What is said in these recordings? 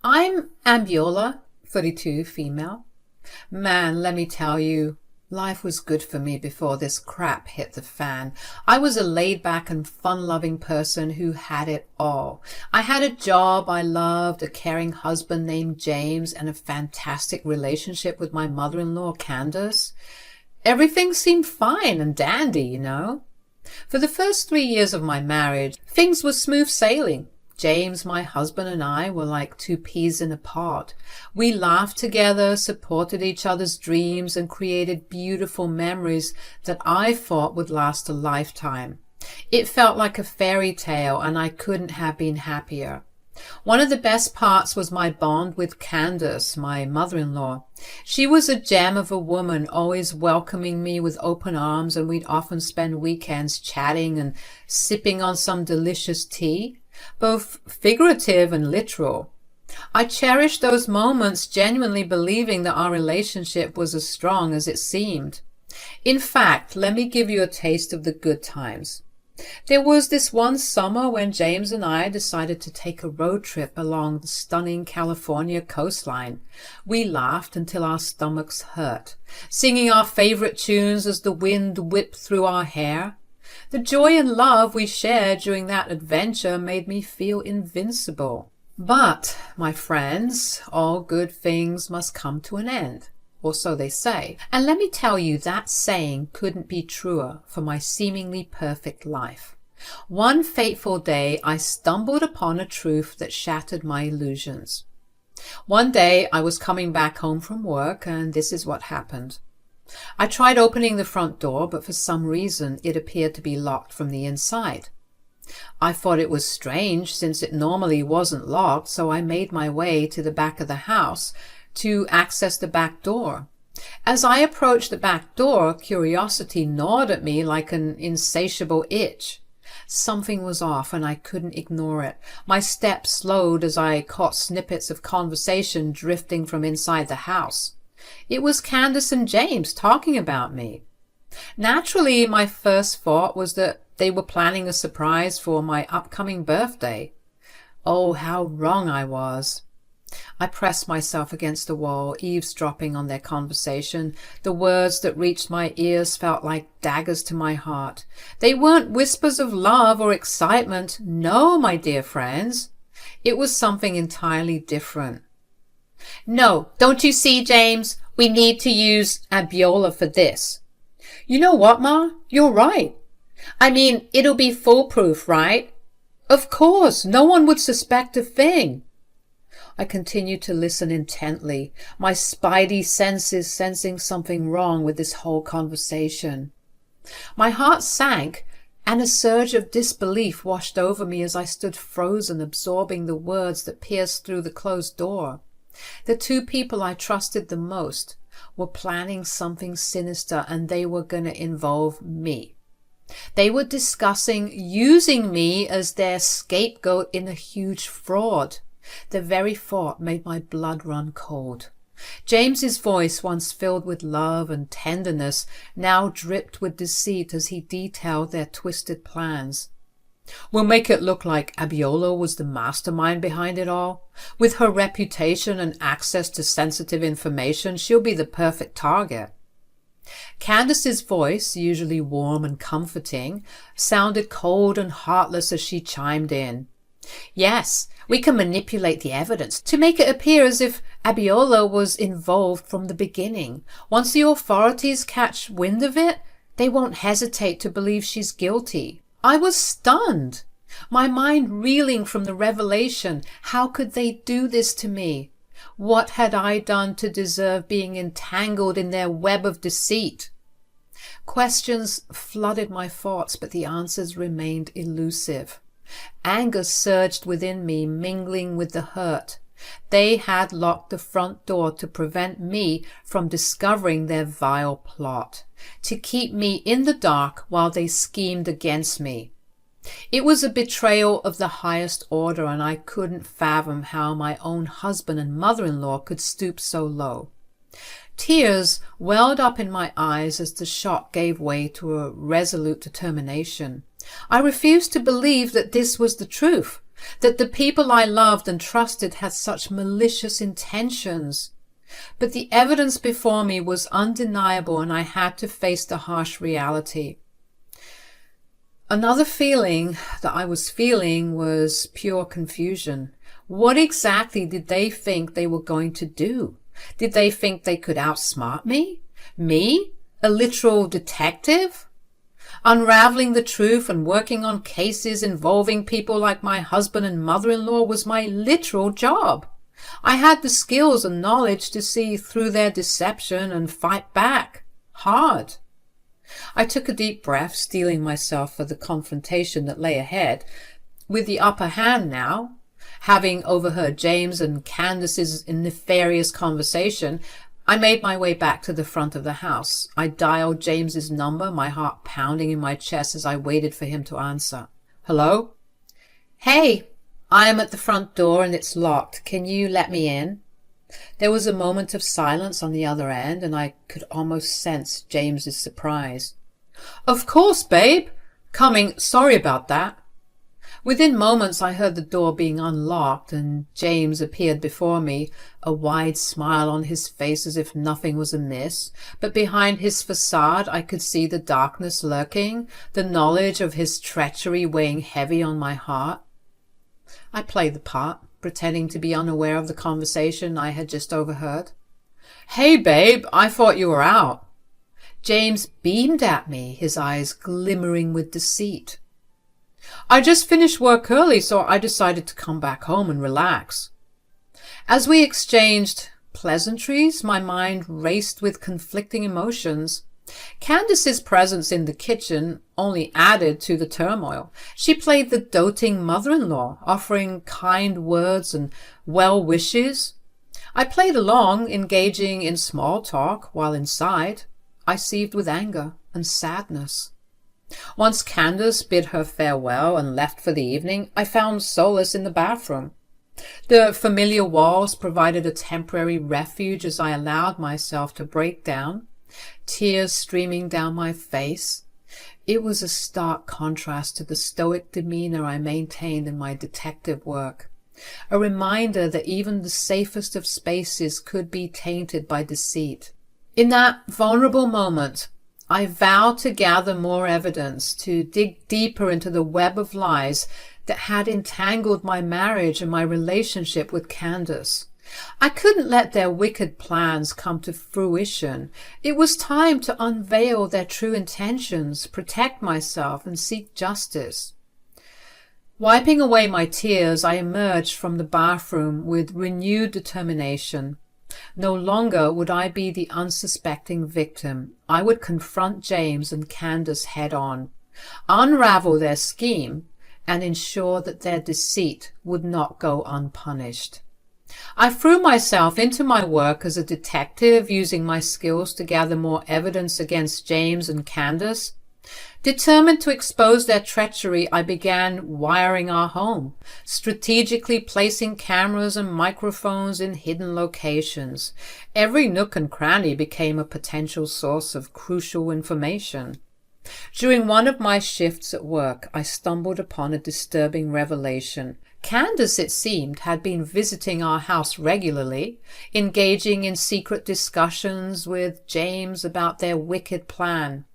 I'm Ambiola, 32, female. Man, let me tell you, life was good for me before this crap hit the fan. I was a laid-back and fun-loving person who had it all. I had a job I loved, a caring husband named James, and a fantastic relationship with my mother-in-law, Candace. Everything seemed fine and dandy, you know. For the first 3 years of my marriage, things were smooth sailing. James, my husband, and I were like two peas in a pod. We laughed together, supported each other's dreams, and created beautiful memories that I thought would last a lifetime. It felt like a fairy tale, and I couldn't have been happier. One of the best parts was my bond with Candace, my mother-in-law. She was a gem of a woman, always welcoming me with open arms, and we'd often spend weekends chatting and sipping on some delicious tea, both figurative and literal. I cherished those moments, genuinely believing that our relationship was as strong as it seemed. In fact, let me give you a taste of the good times. There was this one summer when James and I decided to take a road trip along the stunning California coastline. We laughed until our stomachs hurt, singing our favorite tunes as the wind whipped through our hair. The joy and love we shared during that adventure made me feel invincible. But, my friends, all good things must come to an end. Or so they say. And let me tell you, that saying couldn't be truer for my seemingly perfect life. One fateful day, I stumbled upon a truth that shattered my illusions. One day, I was coming back home from work, and this is what happened. I tried opening the front door, but for some reason, it appeared to be locked from the inside. I thought it was strange, since it normally wasn't locked, so I made my way to the back of the house to access the back door. As I approached the back door, curiosity gnawed at me like an insatiable itch. Something was off, and I couldn't ignore it. My steps slowed as I caught snippets of conversation drifting from inside the house. It was Candace and James talking about me. Naturally, my first thought was that they were planning a surprise for my upcoming birthday. Oh, how wrong I was. I pressed myself against the wall, eavesdropping on their conversation. The words that reached my ears felt like daggers to my heart. They weren't whispers of love or excitement. No, my dear friends. It was something entirely different. No, don't you see, James? We need to use Abiola for this. You know what, Ma? You're right. I mean, it'll be foolproof, right? Of course, no one would suspect a thing. I continued to listen intently, my spidey senses sensing something wrong with this whole conversation. My heart sank, and a surge of disbelief washed over me as I stood frozen, absorbing the words that pierced through the closed door. The two people I trusted the most were planning something sinister, and they were going to involve me. They were discussing using me as their scapegoat in a huge fraud. The very thought made my blood run cold. James's voice, once filled with love and tenderness, now dripped with deceit as he detailed their twisted plans. We'll make it look like Abiola was the mastermind behind it all. With her reputation and access to sensitive information, she'll be the perfect target. Candace's voice, usually warm and comforting, sounded cold and heartless as she chimed in. Yes, we can manipulate the evidence to make it appear as if Abiola was involved from the beginning. Once the authorities catch wind of it, they won't hesitate to believe she's guilty. I was stunned, my mind reeling from the revelation. How could they do this to me? What had I done to deserve being entangled in their web of deceit? Questions flooded my thoughts, but the answers remained elusive. Anger surged within me, mingling with the hurt. They had locked the front door to prevent me from discovering their vile plot, to keep me in the dark while they schemed against me. It was a betrayal of the highest order, and I couldn't fathom how my own husband and mother-in-law could stoop so low. Tears welled up in my eyes as the shock gave way to a resolute determination. I refused to believe that this was the truth. that the people I loved and trusted had such malicious intentions. But the evidence before me was undeniable, and I had to face the harsh reality. Another feeling that I was feeling was pure confusion. What exactly did they think they were going to do? Did they think they could outsmart me? Me? A literal detective? Unraveling the truth and working on cases involving people like my husband and mother-in-law was my literal job. I had the skills and knowledge to see through their deception and fight back. Hard. I took a deep breath, steeling myself for the confrontation that lay ahead. With the upper hand now, having overheard James and Candace's nefarious conversation, I made my way back to the front of the house. I dialed James's number, my heart pounding in my chest as I waited for him to answer. Hello? Hey, I am at the front door and it's locked. Can you let me in? There was a moment of silence on the other end, and I could almost sense James's surprise. Of course, babe. Coming. Sorry about that. Within moments I heard the door being unlocked and James appeared before me, a wide smile on his face as if nothing was amiss, but behind his facade I could see the darkness lurking, the knowledge of his treachery weighing heavy on my heart. I played the part, pretending to be unaware of the conversation I had just overheard. Hey, babe, I thought you were out. James beamed at me, his eyes glimmering with deceit. I just finished work early, so I decided to come back home and relax. As we exchanged pleasantries, my mind raced with conflicting emotions. Candace's presence in the kitchen only added to the turmoil. She played the doting mother-in-law, offering kind words and well wishes. I played along, engaging in small talk, while inside I seethed with anger and sadness. Once Candace bid her farewell and left for the evening, I found solace in the bathroom. The familiar walls provided a temporary refuge as I allowed myself to break down, tears streaming down my face. It was a stark contrast to the stoic demeanor I maintained in my detective work, a reminder that even the safest of spaces could be tainted by deceit. In that vulnerable moment, I vowed to gather more evidence, to dig deeper into the web of lies that had entangled my marriage and my relationship with Candace. I couldn't let their wicked plans come to fruition. It was time to unveil their true intentions, protect myself, and seek justice. Wiping away my tears, I emerged from the bathroom with renewed determination. No longer would I be the unsuspecting victim. I would confront James and Candace head-on, unravel their scheme, and ensure that their deceit would not go unpunished. I threw myself into my work as a detective, using my skills to gather more evidence against James and Candace. Determined to expose their treachery, I began wiring our home, strategically placing cameras and microphones in hidden locations. Every nook and cranny became a potential source of crucial information. During one of my shifts at work, I stumbled upon a disturbing revelation. Candace, it seemed, had been visiting our house regularly, engaging in secret discussions with James about their wicked plan.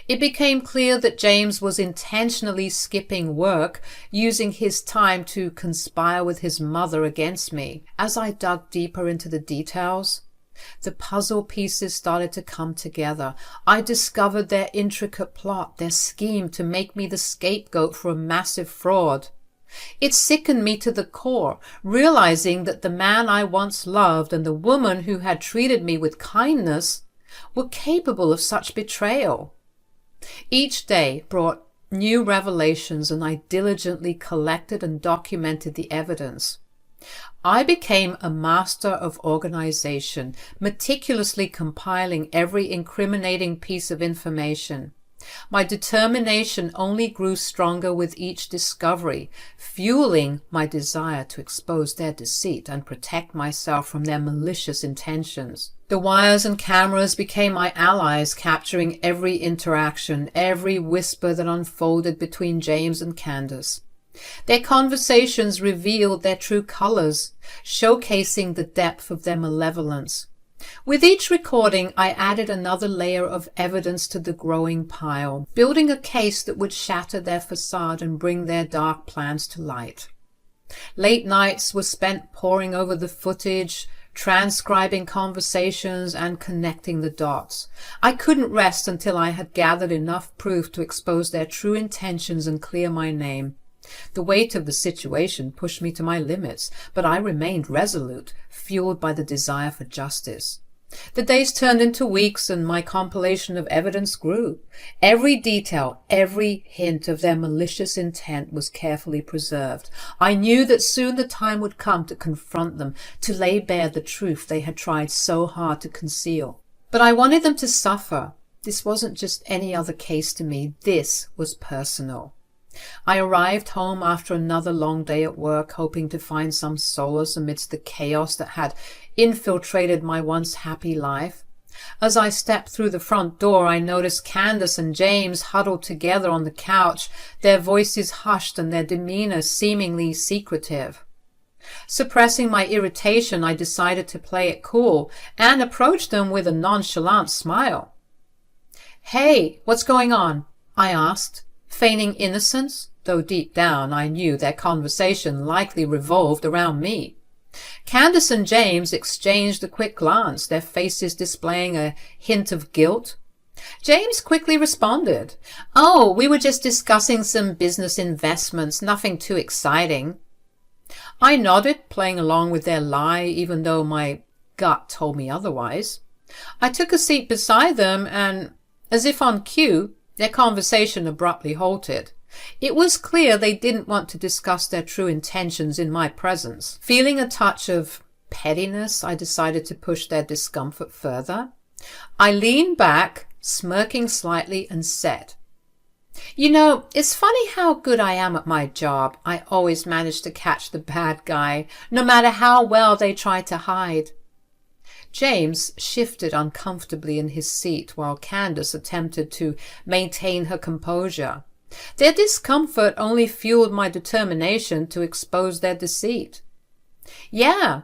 It became clear that James was intentionally skipping work, using his time to conspire with his mother against me. As I dug deeper into the details, the puzzle pieces started to come together. I discovered their intricate plot, their scheme to make me the scapegoat for a massive fraud. It sickened me to the core, realizing that the man I once loved and the woman who had treated me with kindness were capable of such betrayal. Each day brought new revelations, and I diligently collected and documented the evidence. I became a master of organization, meticulously compiling every incriminating piece of information. My determination only grew stronger with each discovery, fueling my desire to expose their deceit and protect myself from their malicious intentions. The wires and cameras became my allies, capturing every interaction, every whisper that unfolded between James and Candace. Their conversations revealed their true colors, showcasing the depth of their malevolence. With each recording, I added another layer of evidence to the growing pile, building a case that would shatter their facade and bring their dark plans to light. Late nights were spent poring over the footage, transcribing conversations, and connecting the dots. I couldn't rest until I had gathered enough proof to expose their true intentions and clear my name. The weight of the situation pushed me to my limits, but I remained resolute, fueled by the desire for justice. The days turned into weeks, and my compilation of evidence grew. Every detail, every hint of their malicious intent was carefully preserved. I knew that soon the time would come to confront them, to lay bare the truth they had tried so hard to conceal. But I wanted them to suffer. This wasn't just any other case to me. This was personal. I arrived home after another long day at work, hoping to find some solace amidst the chaos that had infiltrated my once happy life. As I stepped through the front door, I noticed Candace and James huddled together on the couch, their voices hushed and their demeanor seemingly secretive. Suppressing my irritation, I decided to play it cool and approached them with a nonchalant smile. "Hey, what's going on?" I asked, feigning innocence, though deep down I knew their conversation likely revolved around me. Candace and James exchanged a quick glance, their faces displaying a hint of guilt. James quickly responded, "Oh, we were just discussing some business investments, nothing too exciting." I nodded, playing along with their lie, even though my gut told me otherwise. I took a seat beside them and, as if on cue, their conversation abruptly halted. It was clear they didn't want to discuss their true intentions in my presence. Feeling a touch of pettiness, I decided to push their discomfort further. I leaned back, smirking slightly, and said, "You know, it's funny how good I am at my job. I always manage to catch the bad guy, no matter how well they try to hide." James shifted uncomfortably in his seat while Candace attempted to maintain her composure. Their discomfort only fueled my determination to expose their deceit. "Yeah,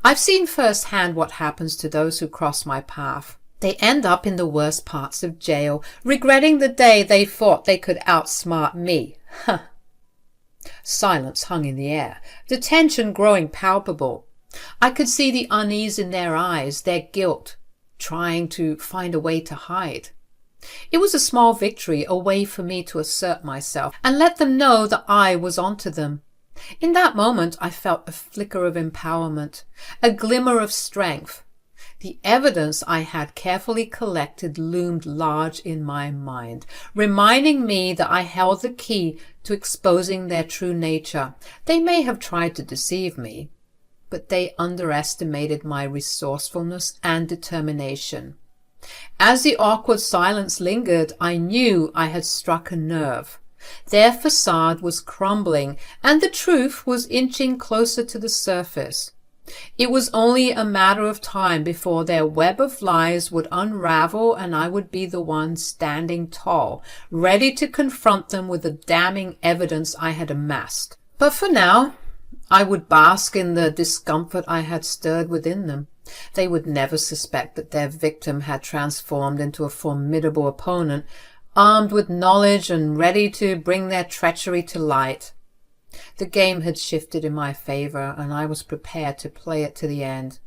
I've seen firsthand what happens to those who cross my path. They end up in the worst parts of jail, regretting the day they thought they could outsmart me." Silence hung in the air, the tension growing palpable. I could see the unease in their eyes, their guilt, trying to find a way to hide. It was a small victory, a way for me to assert myself and let them know that I was onto them. In that moment, I felt a flicker of empowerment, a glimmer of strength. The evidence I had carefully collected loomed large in my mind, reminding me that I held the key to exposing their true nature. They may have tried to deceive me, but they underestimated my resourcefulness and determination. As the awkward silence lingered, I knew I had struck a nerve. Their facade was crumbling, and the truth was inching closer to the surface. It was only a matter of time before their web of lies would unravel, and I would be the one standing tall, ready to confront them with the damning evidence I had amassed. But for now, I would bask in the discomfort I had stirred within them. They would never suspect that their victim had transformed into a formidable opponent, armed with knowledge and ready to bring their treachery to light. The game had shifted in my favor, and I was prepared to play it to the end.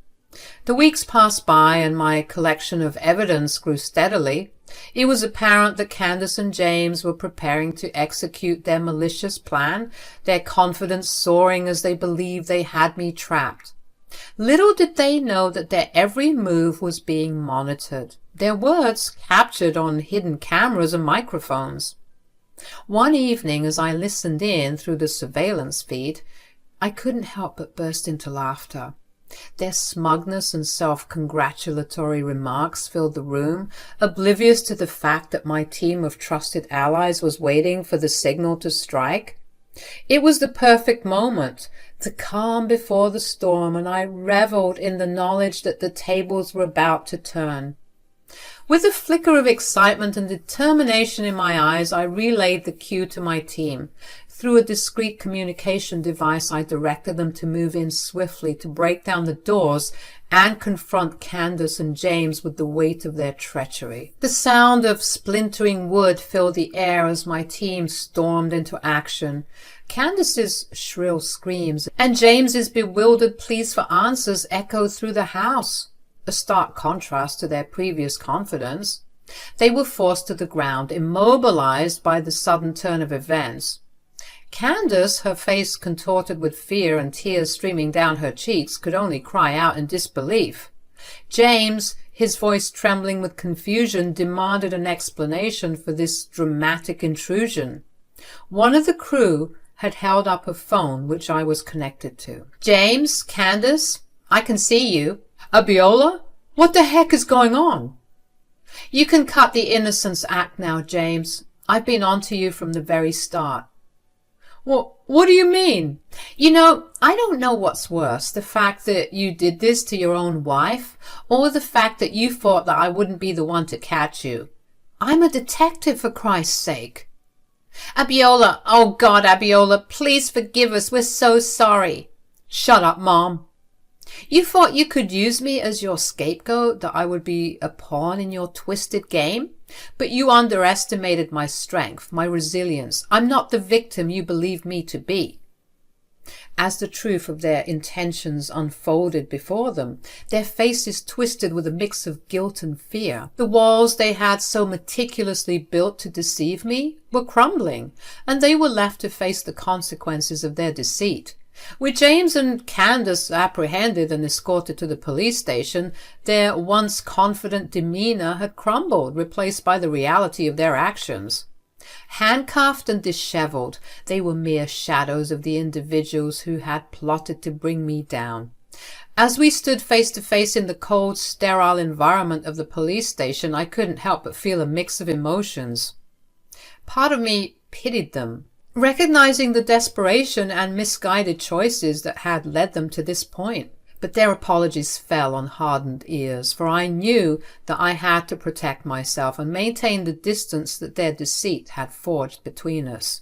The weeks passed by, and my collection of evidence grew steadily. It was apparent that Candace and James were preparing to execute their malicious plan, their confidence soaring as they believed they had me trapped. Little did they know that their every move was being monitored, their words captured on hidden cameras and microphones. One evening, as I listened in through the surveillance feed, I couldn't help but burst into laughter. Their smugness and self-congratulatory remarks filled the room, oblivious to the fact that my team of trusted allies was waiting for the signal to strike. It was the perfect moment, the calm before the storm, and I reveled in the knowledge that the tables were about to turn. With a flicker of excitement and determination in my eyes, I relayed the cue to my team. Through a discreet communication device, I directed them to move in swiftly to break down the doors and confront Candace and James with the weight of their treachery. The sound of splintering wood filled the air as my team stormed into action. Candace's shrill screams and James's bewildered pleas for answers echoed through the house, a stark contrast to their previous confidence. They were forced to the ground, immobilized by the sudden turn of events. Candace, her face contorted with fear and tears streaming down her cheeks, could only cry out in disbelief. James, his voice trembling with confusion, demanded an explanation for this dramatic intrusion. One of the crew had held up a phone which I was connected to. "James, Candace, I can see you." "Abiola? What the heck is going on?" "You can cut the innocence act now, James. I've been on to you from the very start." What do you mean?" I don't know what's worse, the fact that you did this to your own wife, or the fact that you thought that I wouldn't be the one to catch you. I'm a detective, for Christ's sake." "Abiola, oh God, Abiola, please forgive us. We're so sorry." "Shut up, Mom." "You thought you could use me as your scapegoat, that I would be a pawn in your twisted game? But you underestimated my strength, my resilience. I'm not the victim you believed me to be." As the truth of their intentions unfolded before them, their faces twisted with a mix of guilt and fear. The walls they had so meticulously built to deceive me were crumbling, and they were left to face the consequences of their deceit. With James and Candace apprehended and escorted to the police station, their once confident demeanor had crumbled, replaced by the reality of their actions. Handcuffed and disheveled, they were mere shadows of the individuals who had plotted to bring me down. As we stood face to face in the cold, sterile environment of the police station, I couldn't help but feel a mix of emotions. Part of me pitied them, recognizing the desperation and misguided choices that had led them to this point. But their apologies fell on hardened ears, for I knew that I had to protect myself and maintain the distance that their deceit had forged between us.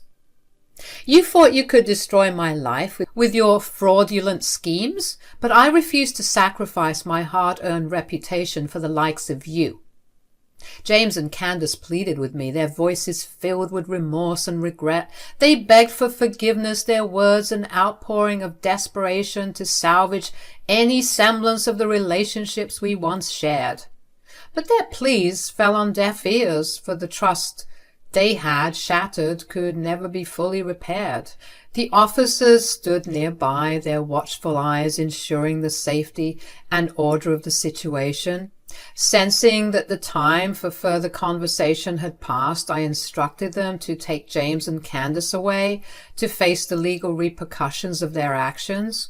"You thought you could destroy my life with your fraudulent schemes, but I refused to sacrifice my hard-earned reputation for the likes of you." James and Candace pleaded with me, their voices filled with remorse and regret. They begged for forgiveness, their words an outpouring of desperation to salvage any semblance of the relationships we once shared. But their pleas fell on deaf ears, for the trust they had shattered could never be fully repaired. The officers stood nearby, their watchful eyes ensuring the safety and order of the situation. Sensing that the time for further conversation had passed, I instructed them to take James and Candace away to face the legal repercussions of their actions.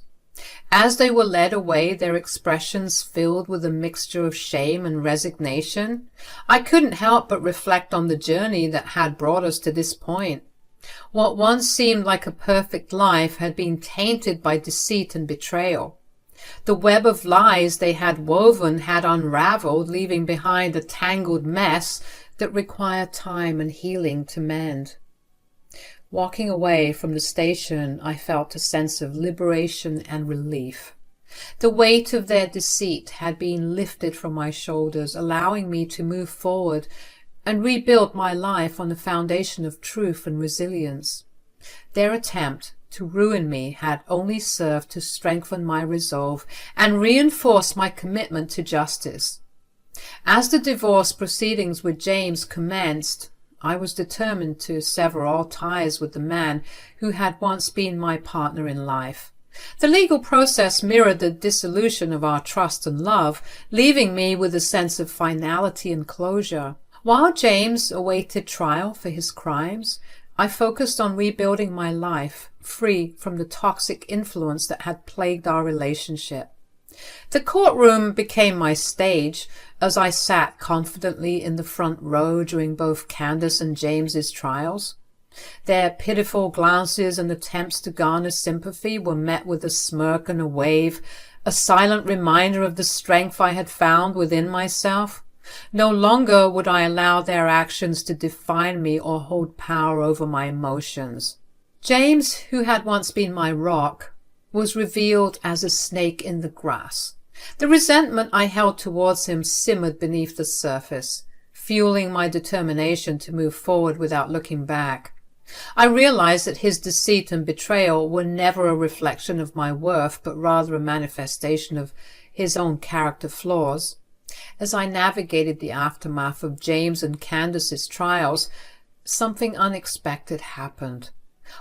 As they were led away, their expressions filled with a mixture of shame and resignation. I couldn't help but reflect on the journey that had brought us to this point. What once seemed like a perfect life had been tainted by deceit and betrayal. The web of lies they had woven had unraveled, leaving behind a tangled mess that required time and healing to mend. Walking away from the station, I felt a sense of liberation and relief. The weight of their deceit had been lifted from my shoulders, allowing me to move forward and rebuild my life on the foundation of truth and resilience. Their attempt to ruin me had only served to strengthen my resolve and reinforce my commitment to justice. As the divorce proceedings with James commenced, I was determined to sever all ties with the man who had once been my partner in life. The legal process mirrored the dissolution of our trust and love, leaving me with a sense of finality and closure. While James awaited trial for his crimes, I focused on rebuilding my life, free from the toxic influence that had plagued our relationship. The courtroom became my stage as I sat confidently in the front row during both Candace and James's trials. Their pitiful glances and attempts to garner sympathy were met with a smirk and a wave, a silent reminder of the strength I had found within myself. No longer would I allow their actions to define me or hold power over my emotions. James, who had once been my rock, was revealed as a snake in the grass. The resentment I held towards him simmered beneath the surface, fueling my determination to move forward without looking back. I realized that his deceit and betrayal were never a reflection of my worth, but rather a manifestation of his own character flaws. As I navigated the aftermath of James and Candace's trials, something unexpected happened.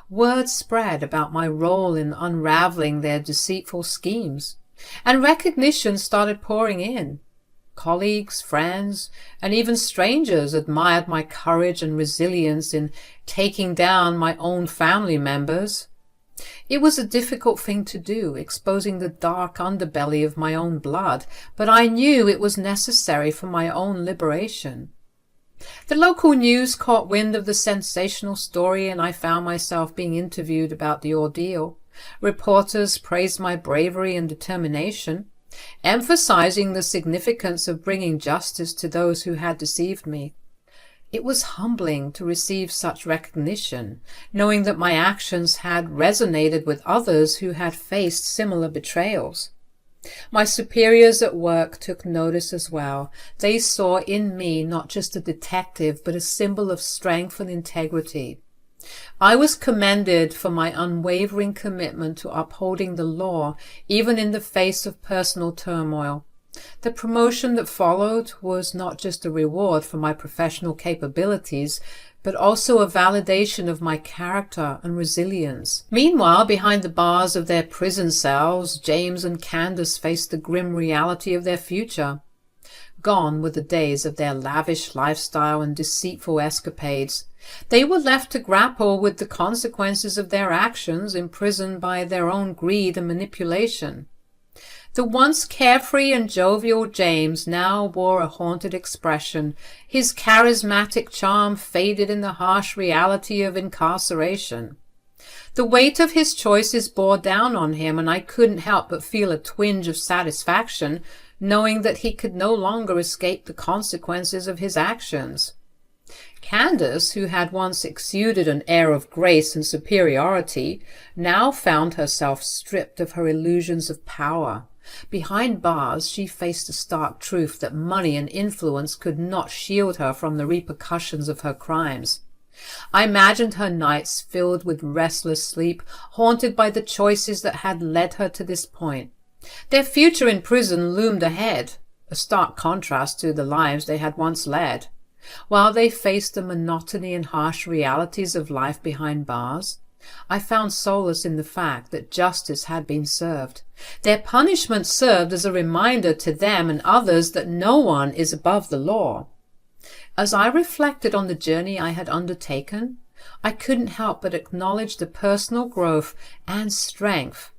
Word spread about my role in unraveling their deceitful schemes, and recognition started pouring in. Colleagues, friends, and even strangers admired my courage and resilience in taking down my own family members. It was a difficult thing to do, exposing the dark underbelly of my own blood, but I knew it was necessary for my own liberation. The local news caught wind of the sensational story, and I found myself being interviewed about the ordeal. Reporters praised my bravery and determination, emphasizing the significance of bringing justice to those who had deceived me. It was humbling to receive such recognition, knowing that my actions had resonated with others who had faced similar betrayals. My superiors at work took notice as well. They saw in me not just a detective, but a symbol of strength and integrity. I was commended for my unwavering commitment to upholding the law, even in the face of personal turmoil. The promotion that followed was not just a reward for my professional capabilities, but also a validation of my character and resilience. Meanwhile, behind the bars of their prison cells, James and Candace faced the grim reality of their future. Gone were the days of their lavish lifestyle and deceitful escapades. They were left to grapple with the consequences of their actions, imprisoned by their own greed and manipulation. The once carefree and jovial James now wore a haunted expression. His charismatic charm faded in the harsh reality of incarceration. The weight of his choices bore down on him, and I couldn't help but feel a twinge of satisfaction, knowing that he could no longer escape the consequences of his actions. Candace, who had once exuded an air of grace and superiority, now found herself stripped of her illusions of power. Behind bars, she faced the stark truth that money and influence could not shield her from the repercussions of her crimes. I imagined her nights filled with restless sleep, haunted by the choices that had led her to this point. Their future in prison loomed ahead, a stark contrast to the lives they had once led. While they faced the monotony and harsh realities of life behind bars, I found solace in the fact that justice had been served. Their punishment served as a reminder to them and others that no one is above the law. As I reflected on the journey I had undertaken, I couldn't help but acknowledge the personal growth and strength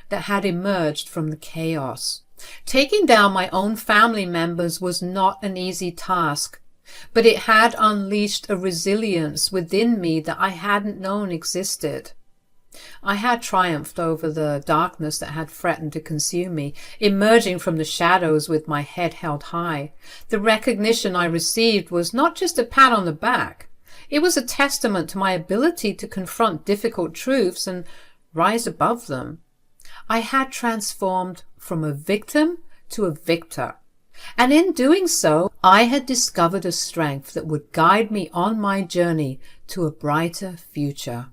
that had emerged from the chaos. Taking down my own family members was not an easy task, but it had unleashed a resilience within me that I hadn't known existed. I had triumphed over the darkness that had threatened to consume me, emerging from the shadows with my head held high. The recognition I received was not just a pat on the back. It was a testament to my ability to confront difficult truths and rise above them. I had transformed from a victim to a victor. And in doing so, I had discovered a strength that would guide me on my journey to a brighter future.